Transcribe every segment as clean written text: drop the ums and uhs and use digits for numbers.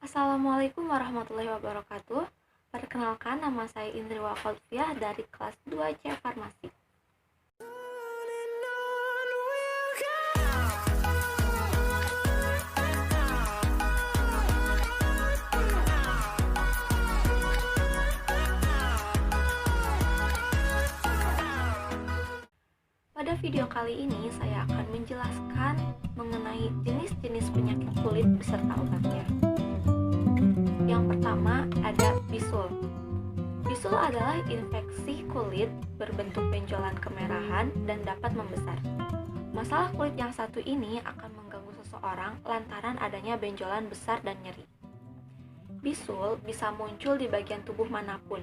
Assalamualaikum warahmatullahi wabarakatuh. Perkenalkan, nama saya Indri Wafolfiah dari kelas 2C Farmasi. Pada video kali ini, saya akan menjelaskan mengenai jenis-jenis penyakit kulit beserta obatnya. Yang pertama ada bisul. Bisul adalah infeksi kulit berbentuk benjolan kemerahan dan dapat membesar. Masalah kulit yang satu ini akan mengganggu seseorang lantaran adanya benjolan besar dan nyeri. Bisul bisa muncul di bagian tubuh manapun,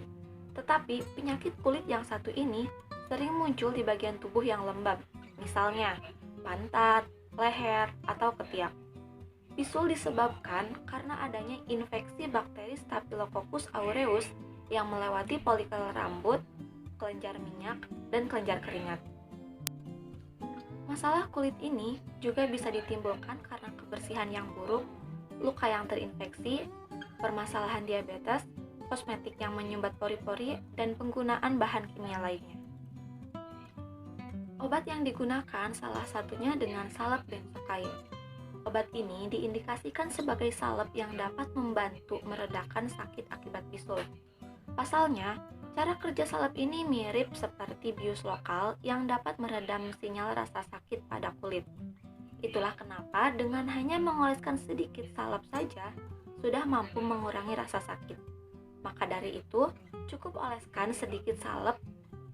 tetapi penyakit kulit yang satu ini sering muncul di bagian tubuh yang lembab, misalnya pantat, leher, atau ketiak. Bisul disebabkan karena adanya infeksi bakteri Staphylococcus aureus yang melewati folikel rambut, kelenjar minyak, dan kelenjar keringat. Masalah kulit ini juga bisa ditimbulkan karena kebersihan yang buruk, luka yang terinfeksi, permasalahan diabetes, kosmetik yang menyumbat pori-pori, dan penggunaan bahan kimia lainnya. Obat yang digunakan salah satunya dengan salep benzokain. Obat ini diindikasikan sebagai salep yang dapat membantu meredakan sakit akibat bisul. Pasalnya, cara kerja salep ini mirip seperti bius lokal yang dapat meredam sinyal rasa sakit pada kulit. Itulah kenapa dengan hanya mengoleskan sedikit salep saja, sudah mampu mengurangi rasa sakit. Maka dari itu, cukup oleskan sedikit salep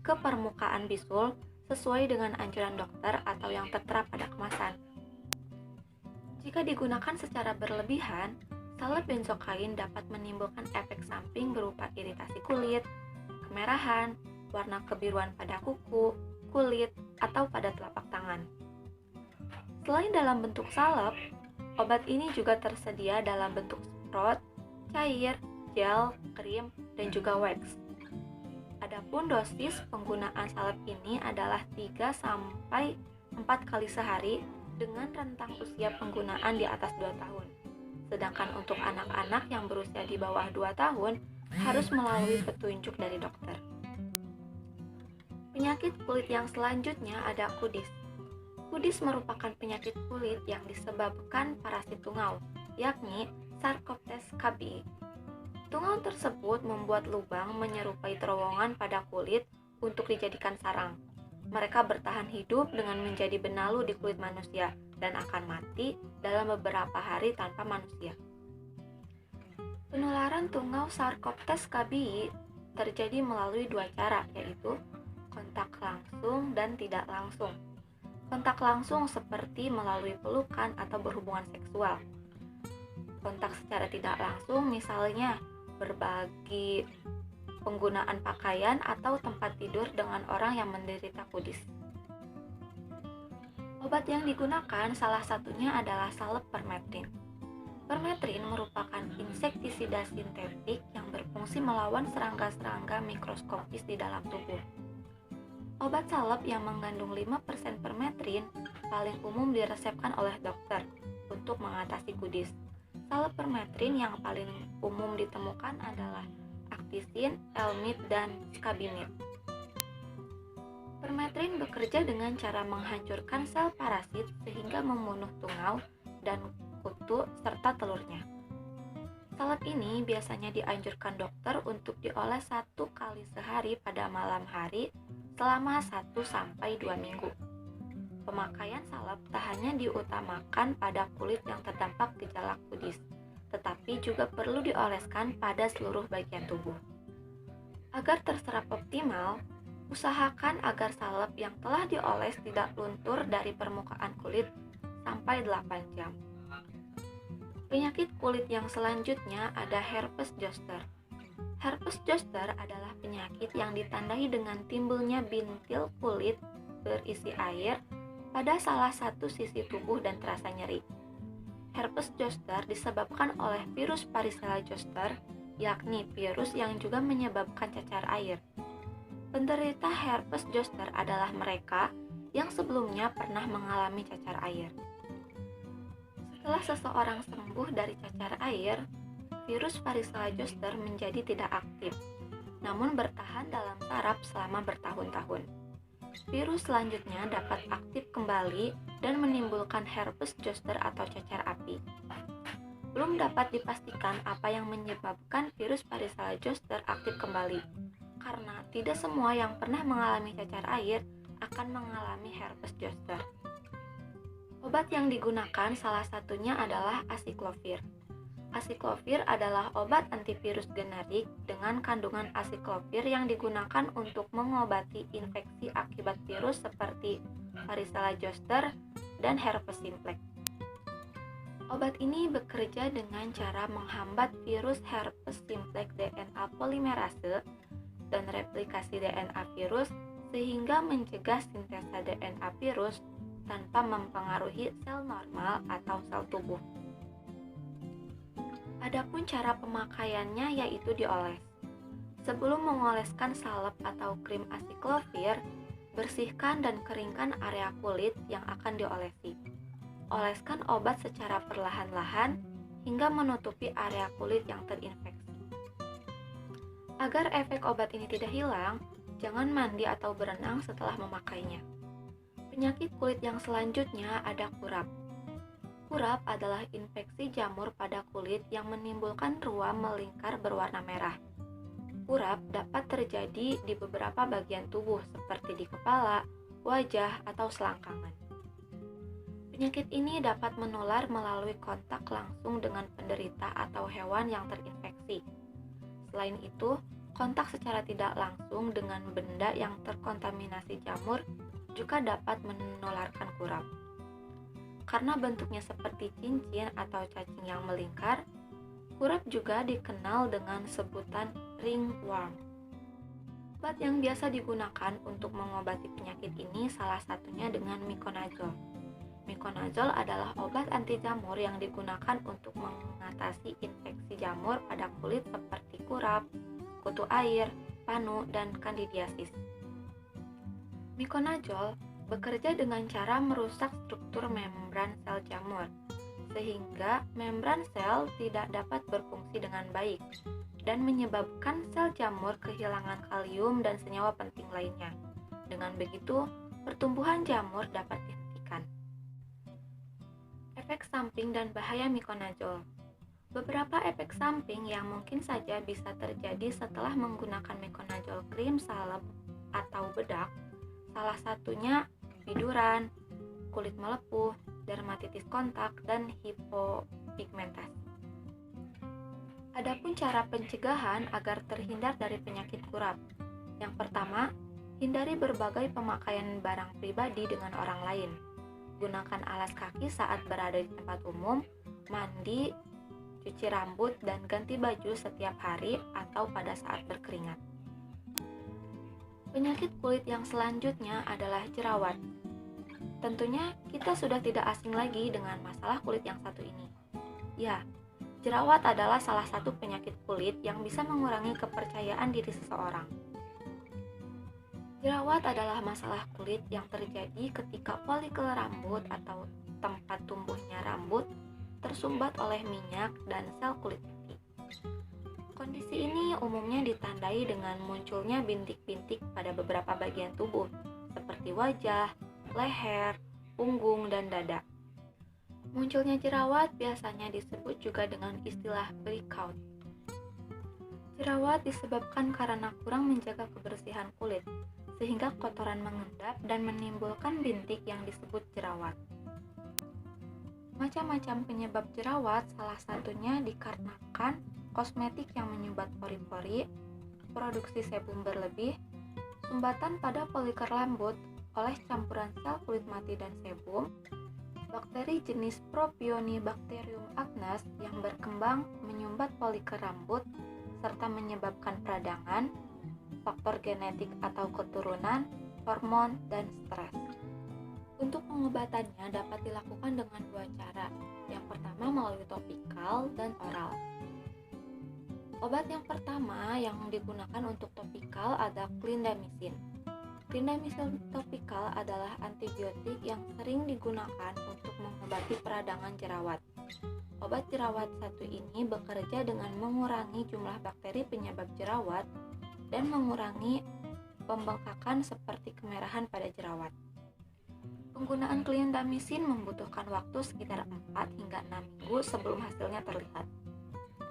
ke permukaan bisul sesuai dengan anjuran dokter atau yang tertera pada kemasan. Jika digunakan secara berlebihan, salep benzokain dapat menimbulkan efek samping berupa iritasi kulit, kemerahan, warna kebiruan pada kuku, kulit, atau pada telapak tangan. Selain dalam bentuk salep, obat ini juga tersedia dalam bentuk semprot, cair, gel, krim, dan juga wax. Adapun dosis penggunaan salep ini adalah 3-4 kali sehari dengan rentang usia penggunaan di atas 2 tahun. Sedangkan untuk anak-anak yang berusia di bawah 2 tahun harus melalui petunjuk dari dokter. Penyakit kulit yang selanjutnya ada kudis. Kudis merupakan penyakit kulit yang disebabkan parasit tungau, yakni Sarcoptes cabii. Tungau tersebut membuat lubang menyerupai terowongan pada kulit untuk dijadikan sarang. Mereka bertahan hidup dengan menjadi benalu di kulit manusia dan akan mati dalam beberapa hari tanpa manusia. Penularan tungau Sarcoptes cabii terjadi melalui dua cara, yaitu kontak langsung dan tidak langsung. Kontak langsung seperti melalui pelukan atau berhubungan seksual. Kontak secara tidak langsung misalnya berbagi penggunaan pakaian atau tempat tidur dengan orang yang menderita kudis. Obat yang digunakan salah satunya adalah salep permetrin. Permetrin merupakan insektisida sintetik yang berfungsi melawan serangga-serangga mikroskopis di dalam tubuh. Obat salep yang mengandung 5% permetrin paling umum diresepkan oleh dokter untuk mengatasi kudis. Salep permetrin yang paling umum ditemukan adalah actisin, elmit, dan skabimid. Permetrin bekerja dengan cara menghancurkan sel parasit sehingga membunuh tungau dan kutu serta telurnya. Salep ini biasanya dianjurkan dokter untuk dioles 1 kali sehari pada malam hari selama 1-2 minggu. Pemakaian salep tak hanya diutamakan pada kulit yang terdampak gejala kudis, tetapi juga perlu dioleskan pada seluruh bagian tubuh. Agar terserap optimal, usahakan agar salep yang telah dioles tidak luntur dari permukaan kulit sampai 8 jam. Penyakit kulit yang selanjutnya ada herpes zoster. Herpes zoster adalah penyakit yang ditandai dengan timbulnya bintil kulit berisi air pada salah satu sisi tubuh dan terasa nyeri. Herpes zoster disebabkan oleh virus Varicella zoster, yakni virus yang juga menyebabkan cacar air. Penderita herpes zoster adalah mereka yang sebelumnya pernah mengalami cacar air. Setelah seseorang sembuh dari cacar air, virus varicella zoster menjadi tidak aktif, namun bertahan dalam saraf selama bertahun-tahun. Virus selanjutnya dapat aktif kembali dan menimbulkan herpes zoster atau cacar api. Belum dapat dipastikan apa yang menyebabkan virus varicella zoster aktif kembali, karena tidak semua yang pernah mengalami cacar air akan mengalami herpes zoster. Obat yang digunakan salah satunya adalah acyclovir. Acyclovir adalah obat antivirus generik dengan kandungan acyclovir yang digunakan untuk mengobati infeksi akibat virus seperti varicella zoster dan herpes simplex. Obat ini bekerja dengan cara menghambat virus herpes simplex DNA polimerase dan replikasi DNA virus sehingga mencegah sintesa DNA virus tanpa mempengaruhi sel normal atau sel tubuh. Adapun cara pemakaiannya yaitu dioles. Sebelum mengoleskan salep atau krim acyclovir, bersihkan dan keringkan area kulit yang akan diolesi. Oleskan obat secara perlahan-lahan hingga menutupi area kulit yang terinfeksi. Agar efek obat ini tidak hilang, jangan mandi atau berenang setelah memakainya. Penyakit kulit yang selanjutnya ada kurap. Kurap adalah infeksi jamur pada kulit yang menimbulkan ruam melingkar berwarna merah. Kurap dapat terjadi di beberapa bagian tubuh seperti di kepala, wajah, atau selangkangan. Penyakit ini dapat menular melalui kontak langsung dengan penderita atau hewan yang terinfeksi. Selain itu, kontak secara tidak langsung dengan benda yang terkontaminasi jamur juga dapat menularkan kurap. Karena bentuknya seperti cincin atau cacing yang melingkar, kurap juga dikenal dengan sebutan ringworm. Obat yang biasa digunakan untuk mengobati penyakit ini salah satunya dengan miconazole. Miconazole adalah obat anti jamur yang digunakan untuk mengatasi infeksi jamur pada kulit seperti kurap, kutu air, panu, dan kandidiasis. Miconazole bekerja dengan cara merusak struktur membran sel jamur, sehingga membran sel tidak dapat berfungsi dengan baik dan menyebabkan sel jamur kehilangan kalium dan senyawa penting lainnya. Dengan begitu, pertumbuhan jamur dapat dihentikan. Efek samping dan bahaya miconazole. Beberapa efek samping yang mungkin saja bisa terjadi setelah menggunakan miconazole krim, salep, atau bedak, salah satunya biduran, kulit melepuh, dermatitis kontak, dan hipopigmentasi. Adapun cara pencegahan agar terhindar dari penyakit kurap. Yang pertama, hindari berbagai pemakaian barang pribadi dengan orang lain. Gunakan alas kaki saat berada di tempat umum, mandi, cuci rambut, dan ganti baju setiap hari atau pada saat berkeringat. Penyakit kulit yang selanjutnya adalah jerawat. Tentunya kita sudah tidak asing lagi dengan masalah kulit yang satu ini. Ya, jerawat adalah salah satu penyakit kulit yang bisa mengurangi kepercayaan diri seseorang. Jerawat adalah masalah kulit yang terjadi ketika folikel rambut atau tempat tumbuhnya rambut tersumbat oleh minyak dan sel kulit putih. Kondisi ini umumnya ditandai dengan munculnya bintik-bintik pada beberapa bagian tubuh, seperti wajah, leher, punggung, dan dada. Munculnya jerawat biasanya disebut juga dengan istilah breakout. Jerawat disebabkan karena kurang menjaga kebersihan kulit, sehingga kotoran mengendap dan menimbulkan bintik yang disebut jerawat. Macam-macam penyebab jerawat, salah satunya dikarenakan kosmetik yang menyumbat pori-pori, produksi sebum berlebih, sumbatan pada folikel rambut oleh campuran sel kulit mati dan sebum, bakteri jenis Propionibacterium acnes yang berkembang menyumbat folikel rambut serta menyebabkan peradangan, faktor genetik atau keturunan, hormon, dan stres. Untuk pengobatannya dapat dilakukan dengan dua cara. Yang pertama melalui topikal dan oral. Obat yang pertama yang digunakan untuk topikal adalah clindamycin. Clindamycin topikal adalah antibiotik yang sering digunakan untuk mengobati peradangan jerawat. Obat jerawat satu ini bekerja dengan mengurangi jumlah bakteri penyebab jerawat dan mengurangi pembengkakan seperti kemerahan pada jerawat. Penggunaan clindamycin membutuhkan waktu sekitar 4 hingga 6 minggu sebelum hasilnya terlihat.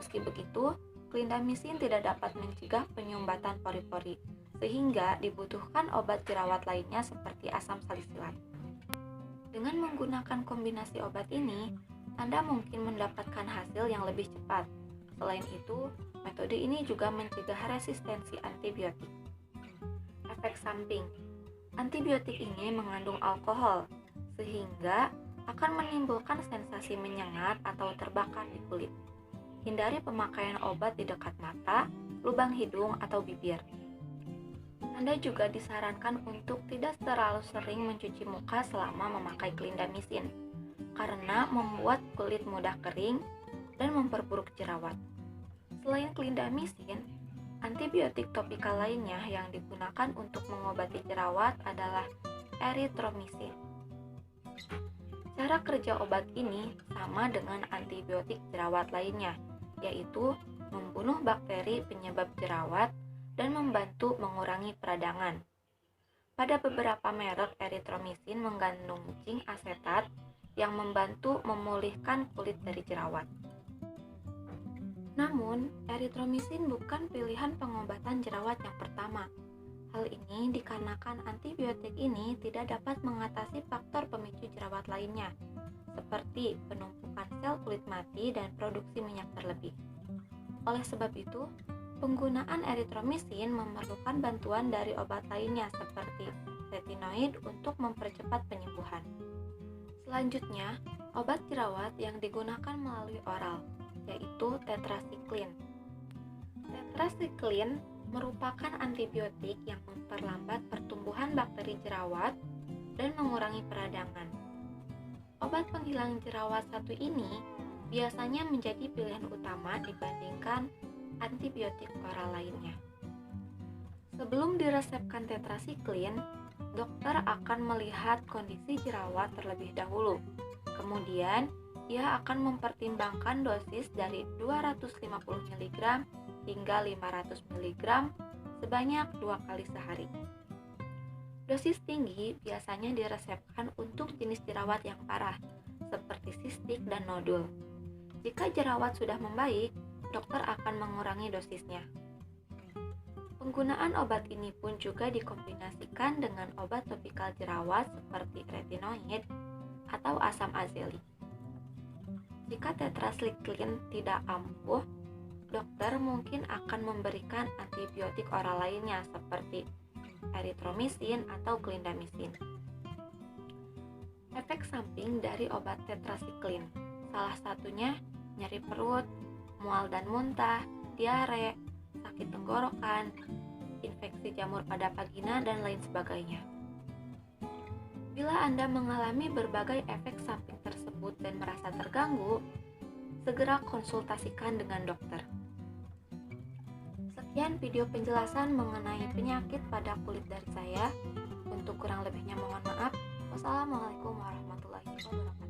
Meski begitu, clindamycin tidak dapat mencegah penyumbatan pori-pori, sehingga dibutuhkan obat jerawat lainnya seperti asam salisilat. Dengan menggunakan kombinasi obat ini, Anda mungkin mendapatkan hasil yang lebih cepat. Selain itu, metode ini juga mencegah resistensi antibiotik. Efek samping. Antibiotik ini mengandung alkohol, sehingga akan menimbulkan sensasi menyengat atau terbakar di kulit. Hindari pemakaian obat di dekat mata, lubang hidung, atau bibir. Anda juga disarankan untuk tidak terlalu sering mencuci muka selama memakai clindamycin, karena membuat kulit mudah kering dan memperburuk jerawat. Selain clindamycin, antibiotik topikal lainnya yang digunakan untuk mengobati jerawat adalah erythromycin. Cara kerja obat ini sama dengan antibiotik jerawat lainnya, yaitu membunuh bakteri penyebab jerawat dan membantu mengurangi peradangan. Pada beberapa merek, erythromycin mengandung zinc asetat yang membantu memulihkan kulit dari jerawat. Namun, erythromycin bukan pilihan pengobatan jerawat yang pertama. Hal ini dikarenakan antibiotik ini tidak dapat mengatasi faktor pemicu jerawat lainnya, seperti penumpukan sel kulit mati dan produksi minyak berlebih. Oleh sebab itu, penggunaan erythromycin memerlukan bantuan dari obat lainnya seperti retinoid untuk mempercepat penyembuhan. Selanjutnya, obat jerawat yang digunakan melalui oral, yaitu tetracycline. Tetracycline merupakan antibiotik yang memperlambat pertumbuhan bakteri jerawat dan mengurangi peradangan. Obat penghilang jerawat satu ini biasanya menjadi pilihan utama dibandingkan antibiotik oral lainnya. Sebelum diresepkan tetracycline, dokter akan melihat kondisi jerawat terlebih dahulu. Kemudian, ia akan mempertimbangkan dosis dari 250 mg hingga 500 mg sebanyak 2 kali sehari. Dosis tinggi biasanya diresepkan untuk jenis jerawat yang parah, seperti sistik dan nodul. Jika jerawat sudah membaik, dokter akan mengurangi dosisnya. Penggunaan obat ini pun juga dikombinasikan dengan obat topikal jerawat seperti retinoid atau asam azelaic. Jika tetracycline tidak ampuh, dokter mungkin akan memberikan antibiotik oral lainnya seperti erythromycin atau clindamycin. Efek samping dari obat tetracycline, salah satunya nyeri perut, mual dan muntah, diare, sakit tenggorokan, infeksi jamur pada vagina, dan lain sebagainya. Bila Anda mengalami berbagai efek samping tersebut dan merasa terganggu, segera konsultasikan dengan dokter. Sekian video penjelasan mengenai penyakit pada kulit dari saya. Untuk kurang lebihnya mohon maaf. Wassalamualaikum warahmatullahi wabarakatuh.